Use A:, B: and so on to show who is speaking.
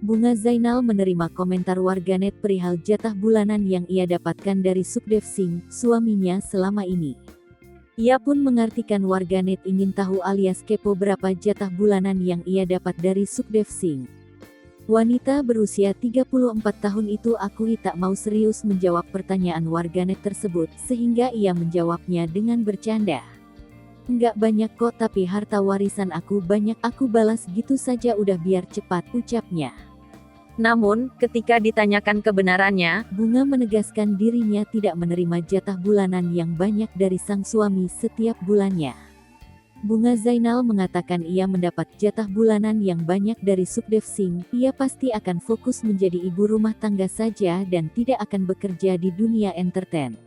A: Bunga Zainal menerima komentar warganet perihal jatah bulanan yang ia dapatkan dari Sukhdev Singh, suaminya selama ini. Ia pun mengartikan warganet ingin tahu alias kepo berapa jatah bulanan yang ia dapat dari Sukhdev Singh. Wanita berusia 34 tahun itu akui tak mau serius menjawab pertanyaan warganet tersebut, sehingga ia menjawabnya dengan bercanda. "Nggak banyak kok, tapi harta warisan aku banyak," aku balas gitu saja udah biar cepat, ucapnya. Namun, ketika ditanyakan kebenarannya, Bunga menegaskan dirinya tidak menerima jatah bulanan yang banyak dari sang suami setiap bulannya. Bunga Zainal mengatakan ia mendapat jatah bulanan yang banyak dari Sukhdev Singh, ia pasti akan fokus menjadi ibu rumah tangga saja dan tidak akan bekerja di dunia entertain.